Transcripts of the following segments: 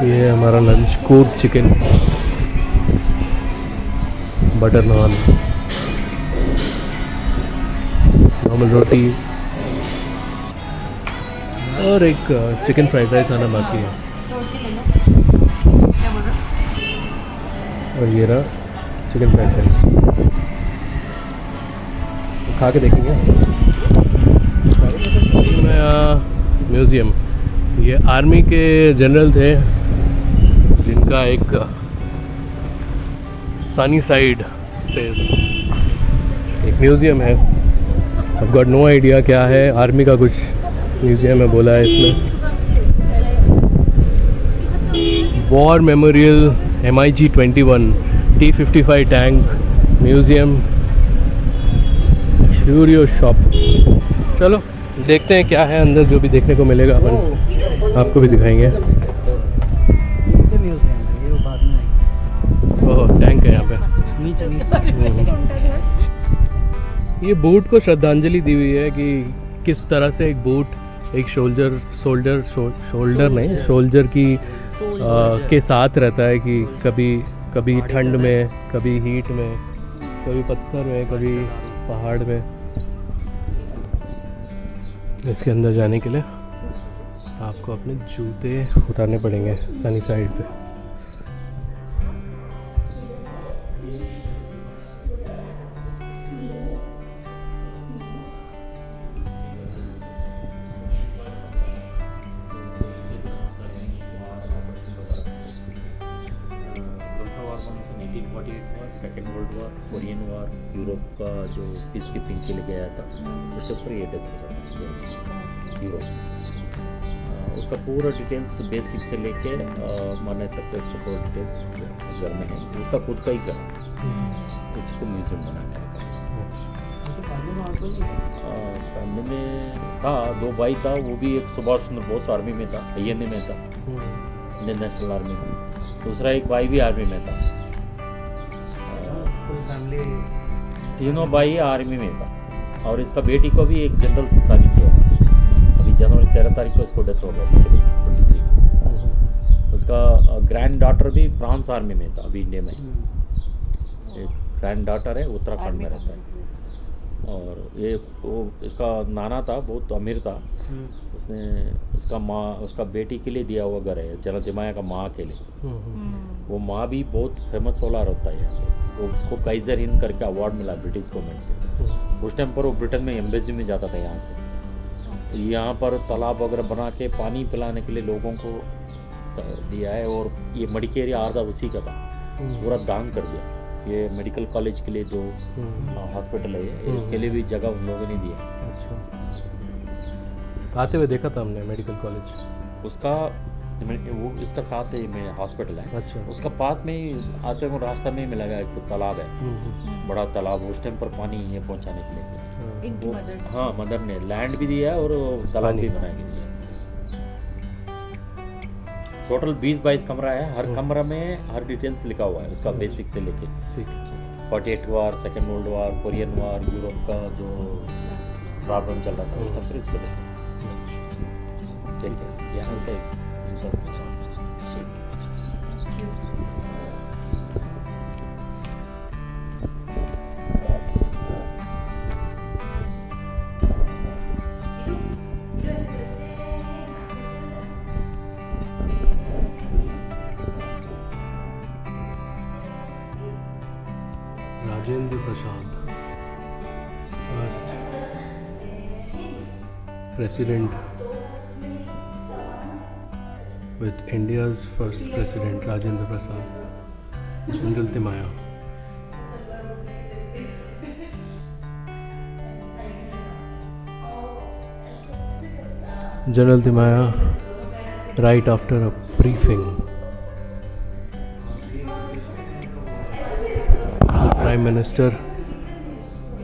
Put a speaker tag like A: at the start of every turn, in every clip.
A: ये है हमारा लंच, कूक चिकन, बटर नान, नॉर्मल रोटी और एक चिकन फ्राइड राइस आना बाकी है। और ये रहा चिकन फ्राइड राइस, खा के देखेंगे। म्यूज़ियम, ये आर्मी के जनरल थे जिनका एक सनी साइड से एक म्यूज़ियम है। I've got no idea क्या है, आर्मी का कुछ म्यूज़ियम है बोला है इसमें। War memorial MiG-21 T-55 tank museum, curio shop. चलो देखते हैं क्या है अंदर, जो भी देखने को मिलेगा अपन आपको भी दिखाएंगे। ओह टैंक है यहाँ पे नीचे। ये बूट को श्रद्धांजलि दी हुई है कि किस तरह से एक बूट एक सोल्जर की के साथ रहता है, कि कभी ठंड में, कभी हीट में, कभी पत्थर में, कभी पहाड़ में। इसके अंदर जाने के लिए आपको अपने जूते उतारने पड़ेंगे सनी साइड पे।
B: Second world war, Korean war, Europe का जो पीस कीपिंग के लिए गया था उसके ऊपर ये डेथ हो जाता यूरोप। उसका पूरा डिटेल्स बेसिक से लेके मरने तक का इसका पूरा डिटेल्स घर में है। उसका खुद का ही घर, उसी को म्यूजियम बना के रखा। फैमिली में था 2 भाई था, वो भी एक सुभाष चंद्र बोस आर्मी में था, INA में था, इंडियन नेशनल आर्मी में। दूसरा एक भाई भी आर्मी में था। तीनों भाई आर्मी में था। और इसका बेटी को भी एक जनरल से शादी किया। अभी जनवरी 13 तारीख को इसको डेथ हो गया, पिछले 23 को। उसका ग्रैंड डॉटर भी फ्रांस आर्मी में था, अभी इंडिया में। एक ग्रैंड डॉटर है, उत्तराखंड में रहता है। और ये वो इसका नाना था, बहुत अमीर था। उसने उसका बेटी के लिए दिया हुआ घर है, जनरल तिमाया का माँ के लिए। वो माँ भी बहुत फेमस सोलर होता है यहाँ पे। वो उसको काइजर हिंद करके अवार्ड मिला ब्रिटिश गवर्नमेंट से। उस टाइम पर वो ब्रिटेन में एम्बेसी में जाता था यहाँ से। तो यहाँ पर तालाब वगैरह बना के पानी पिलाने के लिए लोगों को दिया है। और ये मडिकेरी आधा उसी का था, पूरा दान कर दिया। ये मेडिकल कॉलेज के लिए जो हॉस्पिटल है, इसके लिए भी जगह उन लोगों ने दिया।
A: अच्छा, आते हुए देखा था हमने मेडिकल कॉलेज
B: उसका। वो इसका साथ ही में हॉस्पिटल है।
A: अच्छा।
B: उसका पास में ही आते हुए रास्ता में ही मिलेगा एक तालाब है, बड़ा तालाब। उस टाइम पर पानी ये पहुंचाने के लिए हाँ मदर ने लैंड भी दिया है और तालाब भी बना के दिया। टोटल 20-22 कमरा है। हर कमरा में हर डिटेल्स लिखा हुआ है उसका, बेसिक से लेके 48 वार, सेकेंड वर्ल्ड वार, कोरियन वार, यूरोप का जो प्रॉब्लम चल रहा था उस टाइम पर इसको देखिए यहाँ से।
A: Rajendra Prasad, first president with India's first president Rajendra Prasad, General Timaya. General Timaya, right after a briefing, Prime Minister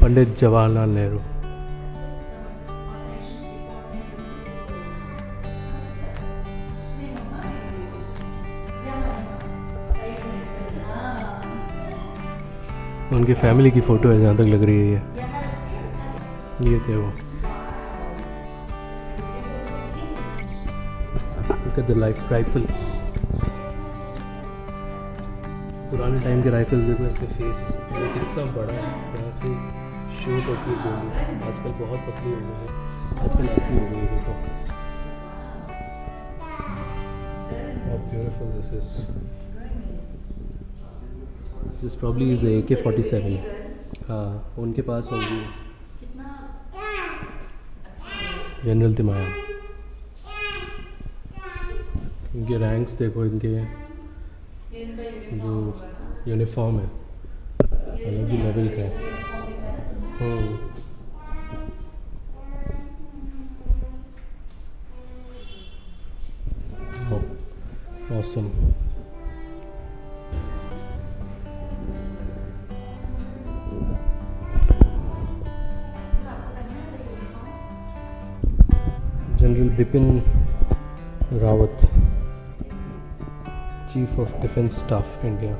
A: Pandit Jawaharlal Nehru. उनकी फैमिली की फ़ोटो है जहाँ तक लग रही है ये थे वो। Look at the life rifle. पुराने टाइम के राइफल्स देखो, इसके फेस कितना बड़ा है, यहाँ से शूट होती है गोली। आजकल बहुत पतली हो गई है, आजकल ऐसी हो गई है, देखो how beautiful this is. This probably is the AK-47. हाँ, उनके पास होगी जनरल तिमाया। इनके रैंक्स देखो, इनके जो यूनिफॉर्म है अलग ही लेवल का है। Awesome. General Bipin Rawat, Chief of Defence Staff, India.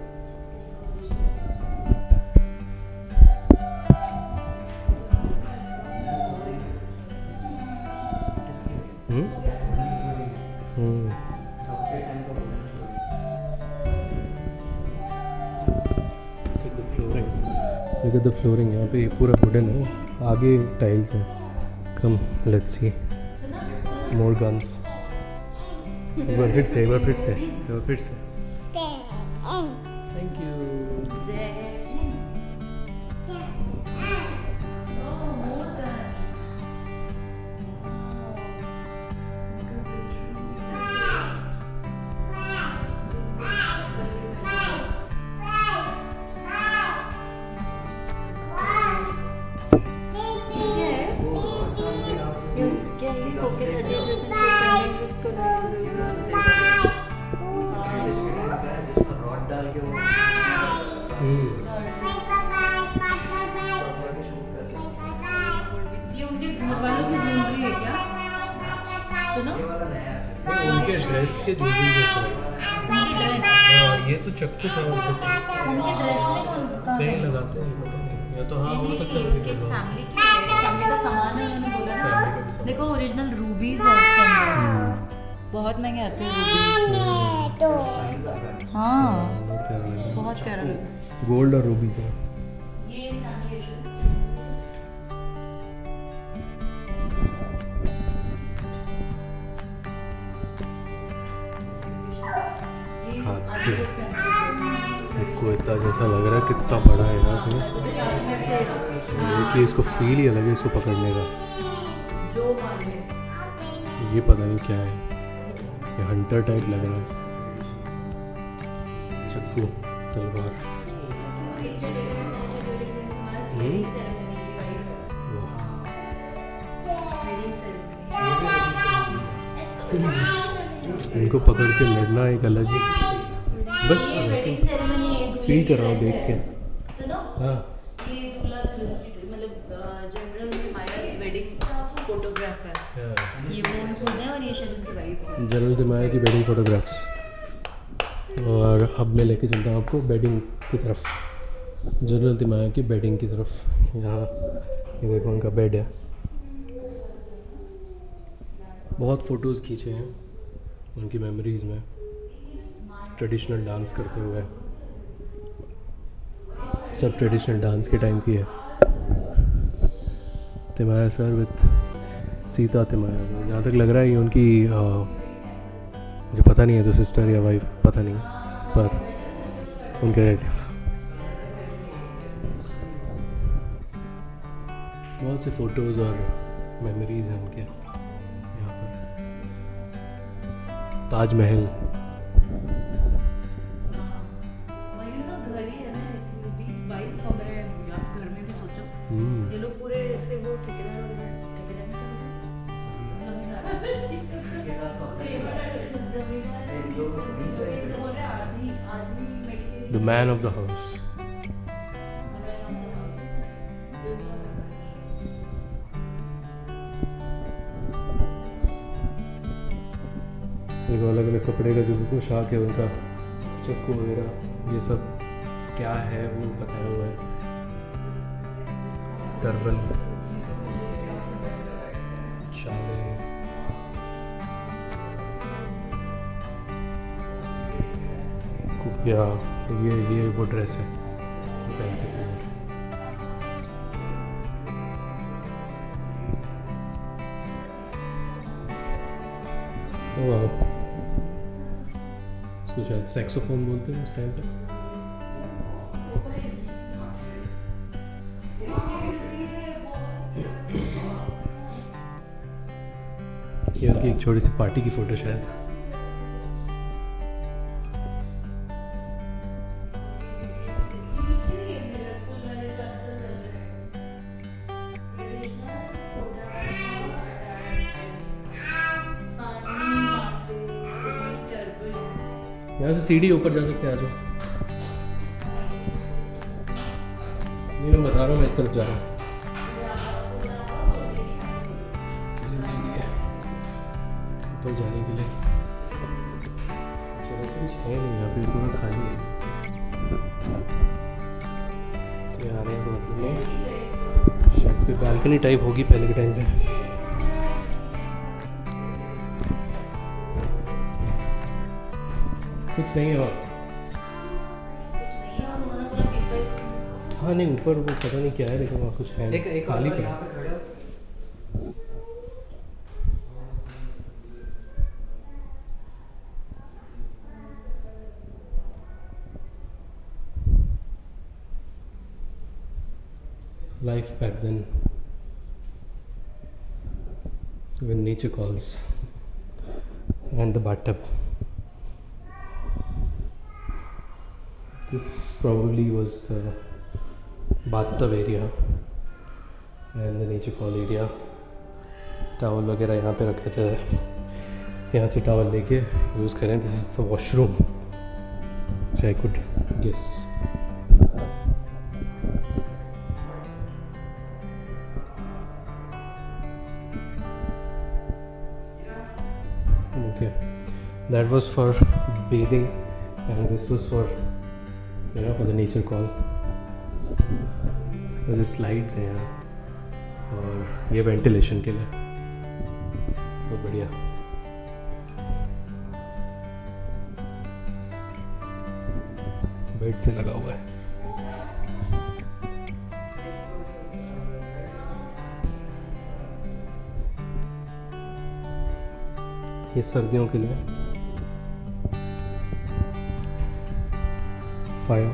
A: Look at the flooring. यहाँ पे पूरा वुडन है, आगे टाइल्स है। Come, let's see more guns. एक बार फिर से, Thank you. उनके ड्रेस के दूसरी जैसे हाँ, ये तो चक्कू था उनके
C: ड्रेस में
A: कहीं लगाते हैं, पता नहीं, या तो हाँ हो सकता है
C: फैमिली का सामान है, उन्होंने बोला ना। देखो ओरिजिनल रूबीज है इसके अंदर, बहुत महंगे आते हैं रूबीज। हाँ बहुत प्यारा लग रहा है।
A: गोल्ड और रूबीज है।
C: ये चांदी है।
A: को इतना जैसा लग रहा है, कितना बड़ा है यार ये कि इसको फील ही अलग है इसको पकड़ने का। ये पता नहीं क्या है, ये हंटर टाइप लग रहा है। चक्कू, तलवार। इनको पकड़ के लड़ना एक अलग ही, बस वैसे फील कर रहा हूँ देख के। हाँ
C: ये दूल्हा मतलब जनरल तिमाया's वेडिंग फोटोग्राफर, ये वो खुद है और ये शायद उनकी वाइफ है।
A: जनरल तिमाया की वेडिंग फोटोग्राफ्स। और अब मैं लेके चलता हूँ आपको बेडिंग की तरफ, जनरल तिमाया की बेडिंग की तरफ। यहाँ ये देखो उनका बेड है। बहुत फ़ोटोज़ खींचे हैं उनकी मेमोरीज़ में, ट्रेडिशनल डांस करते हुए। सब ट्रेडिशनल डांस के टाइम की है। तिमाया सर विथ सीता तिमाया। जहाँ तक लग रहा है ये उनकी मुझे पता नहीं है तो सिस्टर या वाइफ पता नहीं, पर उनके रिलेटिव। बहुत से फ़ोटोज़ और मेमोरीज़ हैं उनके यहाँ पर। ताजमहल
C: ये लोग पूरे ऐसे वो
A: The man of the house. देखो अलग अलग कपड़े का जो पोशाक है उनका, चक्कू वगैरह ये सब क्या है वो बताया हुआ है। टर्बन, शाले, कुपिया, ये वो ड्रेस है जो पहनते थे वो। ओ वाह, इसको शायद सैक्सोफोन बोलते हैं उस टाइम पे। ये उनकी एक छोटी सी पार्टी की फोटो शायद। यहाँ से सीढ़ी ऊपर जा सकते हैं, आ जाओ। नहीं मैं बता रहा हूँ, मैं इस तरफ जा रहा हूँ। कैसी सीढ़ी है ऊपर जाने के लिए? चलो कुछ है नहीं यहाँ पे, पूरा खाली है। तो यहाँ आने का मतलब नहीं, शायद कोई बालकनी टाइप होगी पहले के टाइम पे। कुछ नहीं है वहाँ। हाँ नहीं, ऊपर वो पता नहीं क्या है, लेकिन वहाँ कुछ है नहीं, खाली पड़ा। Life back then, when nature calls, and the bathtub. This probably was the bathtub area and the nature call area. Towel वगैरह यहाँ पे रखे थे, यहाँ से टावल लेके यूज़ करें। This is the washroom, I could guess. Okay, that was for bathing and this was for for the nature call. जैसे स्लाइड्स हैं यहाँ, और ये वेंटिलेशन के लिए बहुत बढ़िया। बेड से लगा हुआ है। ये सर्दियों के लिए फायर।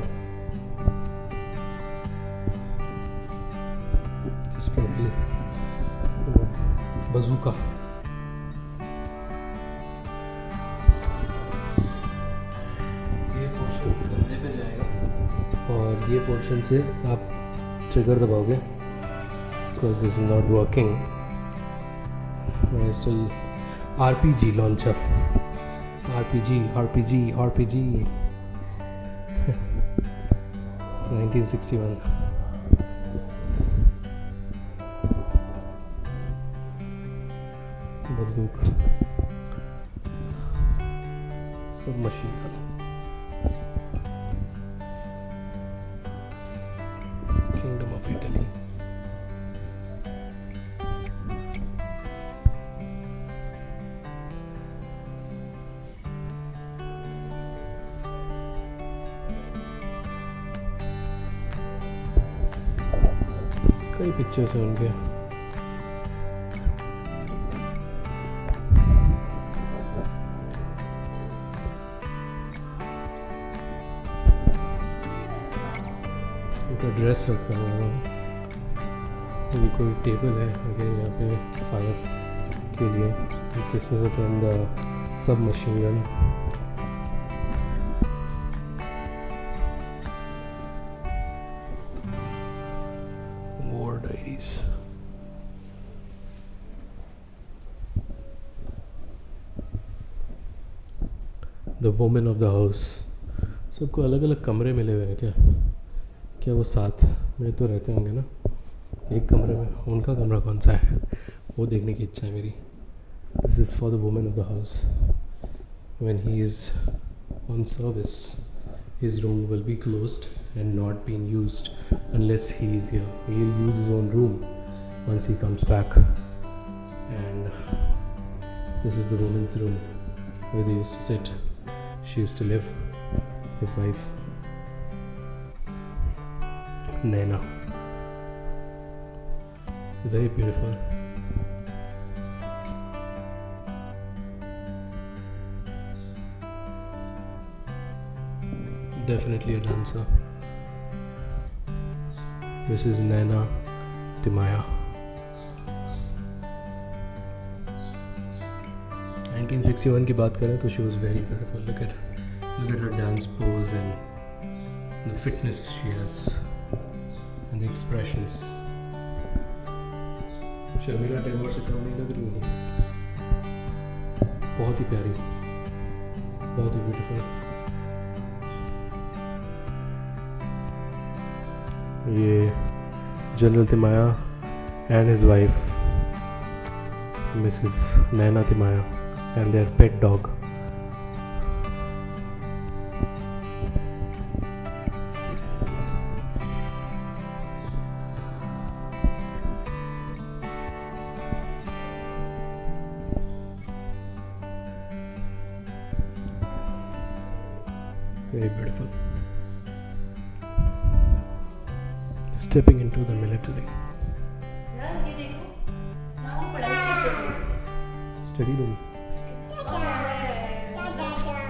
A: This probably बजूका। ये पोर्शन कंधे पे जाएगा और ये पोर्शन से आप ट्रिगर दबाओगे। Because this is not working, still RPG launcher, RPG 1961। बंदूक, sub machine gun. Kingdom of Italy. कई पिक्चर्स हैं उनके। उनका ड्रेस रखा हुआ है। ये कोई टेबल है अगर यहाँ पे फायर के लिए। This is again the sub machine gun. Diaries. The women of the house। सबको अलग अलग कमरे मिले हुए हैं क्या? क्या वो साथ में तो रहते होंगे ना एक कमरे में? उनका कमरा कौन सा है वो देखने की इच्छा है मेरी। This is for the women of the house। When he is on service, his room will be closed and not being used unless he is here. He'll use his own room once he comes back. And this is the woman's room where they used to sit. She used to live, his wife, Naina. Very beautiful. Definitely a dancer. Mrs. Naina Timaya. 1961 की बात करें तो she was very beautiful. Look at her dance pose and the fitness she has and the expressions. Sharmila Tagore से कम नहीं लग रही हूँ. बहुत ही प्यारी, बहुत ही ब्यूटीफुल. ये general तिमाया and his wife Mrs. Naina Timaya and their pet dog. Very beautiful. Stepping into the military.
C: यार ये देखो, यहाँ वो पढ़ाई करते थे।
A: Study room.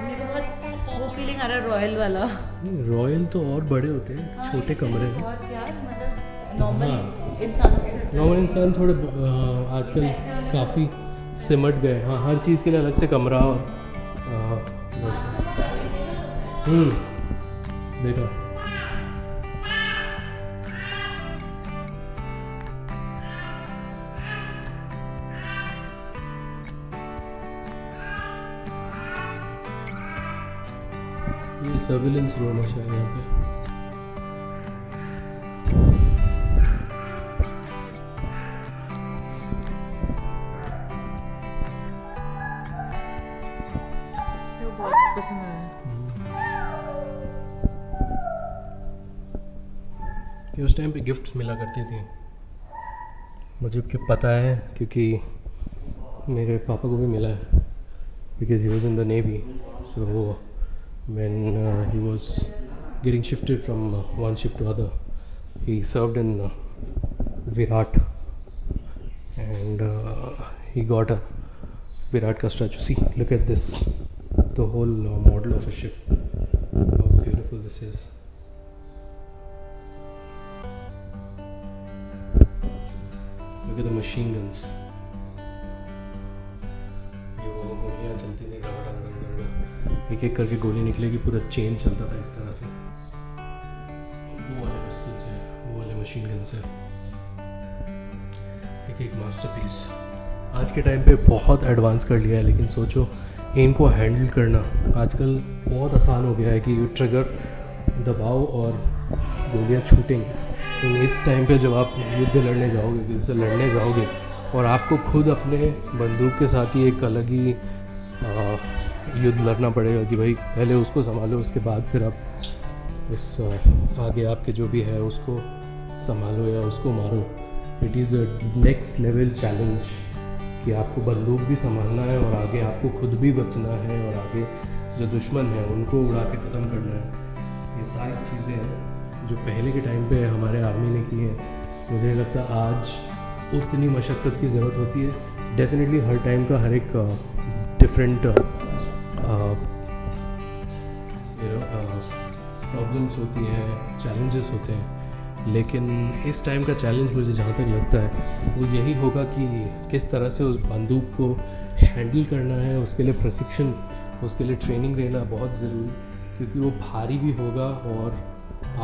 C: मेरे को बहुत वो फीलिंग आ रहा है रॉयल वाला।
A: रॉयल तो और बड़े होते हैं, छोटे कमरे हैं.
C: बहुत यार मतलब नॉर्मल
A: हाँ।
C: इंसानों के घर।
A: नॉर्मल इंसान थोड़े आजकल काफ़ी सिमट गए. हाँ, हर चीज़ के लिए अलग से कमरा. और देखो ये सर्विलेंस रूम है शायद यहाँ पे.
C: बहुत पसंद आया।
A: कि उस टाइम पे गिफ्ट्स मिला करती थी. मुझे क्यों पता है क्योंकि मेरे पापा को भी मिला है because he was in the navy. So when he was getting shifted from one ship to other he served in Viraat and he got a Viraat का statue. See look at this, the whole model of a ship. How beautiful this is. Look at the machine guns. ये वो गोलियाँ चलती थी, एक एक करके गोली निकलेगी, पूरा चेन चलता था इस तरह से. वो वाले पिस्टल से, वो वाले मशीन गन से. एक एक मास्टरपीस. आज के टाइम पे बहुत एडवांस कर लिया है, लेकिन सोचो इनको हैंडल करना आजकल बहुत आसान हो गया है कि ट्रिगर दबाओ और गोलियाँ छूटेंगी. तो इस टाइम पे जब आप युद्ध लड़ने जाओगे, किसी से लड़ने जाओगे और आपको खुद अपने बंदूक के साथ ही एक अलग ही युद्ध लड़ना पड़ेगा कि भाई पहले उसको संभालो, उसके बाद फिर आप उस आगे आपके जो भी है उसको संभालो या उसको मारो. It is a next level challenge कि आपको बंदूक भी संभालना है और आगे आपको खुद भी बचना है और आगे जो दुश्मन है उनको उड़ा के ख़त्म करना है. ये सारी चीज़ें हैं जो पहले के टाइम पे हमारे आर्मी ने की है. मुझे लगता है आज उतनी मशक्क़त की ज़रूरत होती है. डेफिनेटली हर टाइम का हर एक डिफरेंट प्रॉब्लम्स होती हैं, चैलेंजेस होते हैं, लेकिन इस टाइम का चैलेंज मुझे जहाँ तक लगता है वो यही होगा कि किस तरह से उस बंदूक को हैंडल करना है. उसके लिए प्रशिक्षण, उसके लिए ट्रेनिंग लेना बहुत ज़रूरी, क्योंकि वो भारी भी होगा और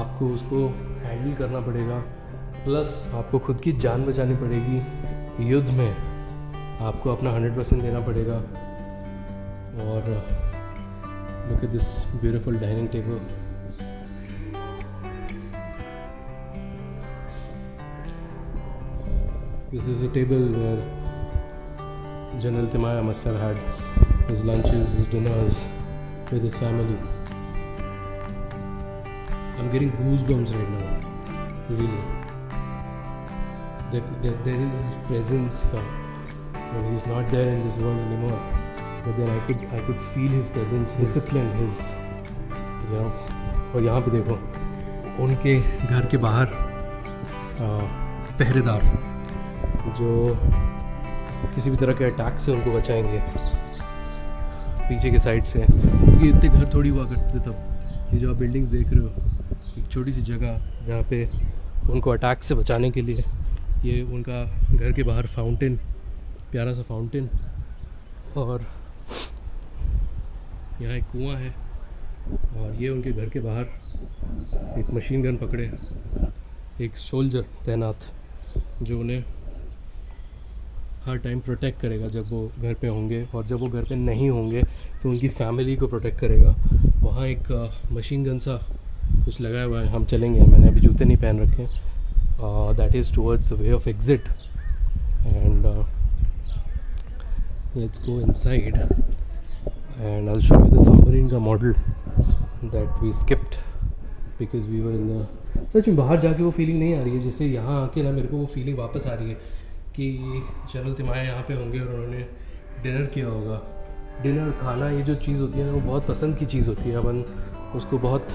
A: आपको उसको हैंडल करना पड़ेगा. प्लस आपको खुद की जान बचानी पड़ेगी. युद्ध में आपको अपना 100% देना पड़ेगा. और look at this beautiful dining table. This is a table where general Thimayya must have had his lunches, his dinners with his family. I'm getting goosebumps right now, really. There is his presence here. Well, he's not there in this world anymore. But then I could feel his presence, his discipline, his, you know. और यहाँ पे देखो उनके घर के बाहर पहरेदार जो किसी भी तरह के अटैक से उनको बचाएंगे पीछे के साइड से, क्योंकि इतने घर थोड़ी हुआ करते तब। ये जो आप बिल्डिंग्स देख रहे हो, एक छोटी सी जगह जहाँ पे उनको अटैक से बचाने के लिए ये उनका घर के बाहर फाउंटेन, प्यारा सा फाउंटेन, और यहाँ एक कुआं है, और ये उनके घर के बाहर एक मशीन गन पकड़े एक सोल्जर तैनात जो उन्हें हर टाइम प्रोटेक्ट करेगा जब वो घर पे होंगे, और जब वो घर पे नहीं होंगे तो उनकी फैमिली को प्रोटेक्ट करेगा। वहाँ एक मशीन गन सा कुछ लगाया हुआ है, हम चलेंगे, मैंने अभी जूते नहीं पहन रखे, that is towards the way of exit, and let's go inside and I will show you the submarine का model that we skipped because we were in the. सच में बाहर जाके वो फीलिंग नहीं आ रही है जैसे यहाँ आके ना मेरे को वो फीलिंग वापस आ रही है कि जनरल तिमाया यहाँ पे होंगे और उन्होंने डिनर किया होगा। डिनर खाना ये जो चीज़ होती है ना, वो बहुत पसंद की चीज़ होती है, अपन उसको बहुत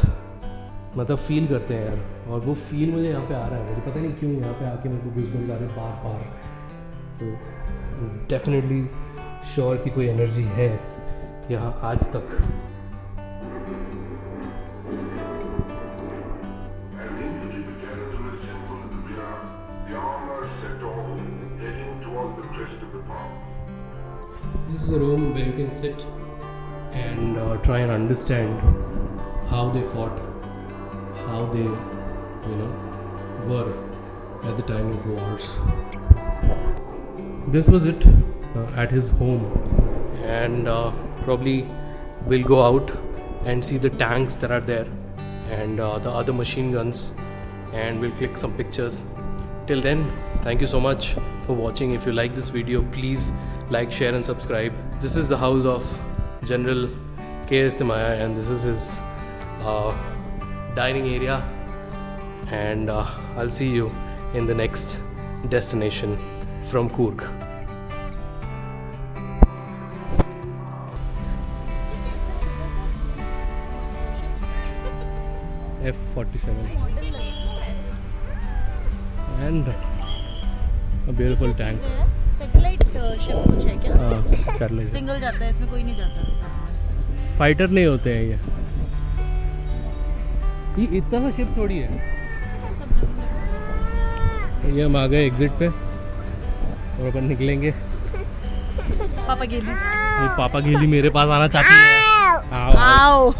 A: मतलब फील करते हैं यार, और वो फील मुझे यहाँ पे आ रहा है, मुझे पता नहीं क्यों यहाँ पे आके मेरे को गूज़बम्स आ रहे हैं बार बार। सो डेफिनेटली श्योर कि कोई एनर्जी है यहाँ आज तक। This is a room where you can sit and try and understand how they fought, how they, were at the time of wars. This was it at his home, and probably we'll go out and see the tanks that are there and the other machine guns, and we'll click some pictures. Till then, thank you so much for watching. If you like this video, please like, share and subscribe. This is the house of General K.S. Timaya, and this is his dining area, and I'll see you in the next destination from Coorg. F-47 and a beautiful tank.
C: Satellite ship कुछ है क्या?
A: हाँ, कर ले।
C: Single जाता है, इसमें कोई नहीं जाता साथ में।
A: फाइटर नहीं होते हैं ये इतना सा शिप थोड़ी है। ये हम आ गए एग्जिट पे और अपन निकलेंगे।
C: पापा गेली
A: पापा गेली मेरे पास आना चाहती है। आओ।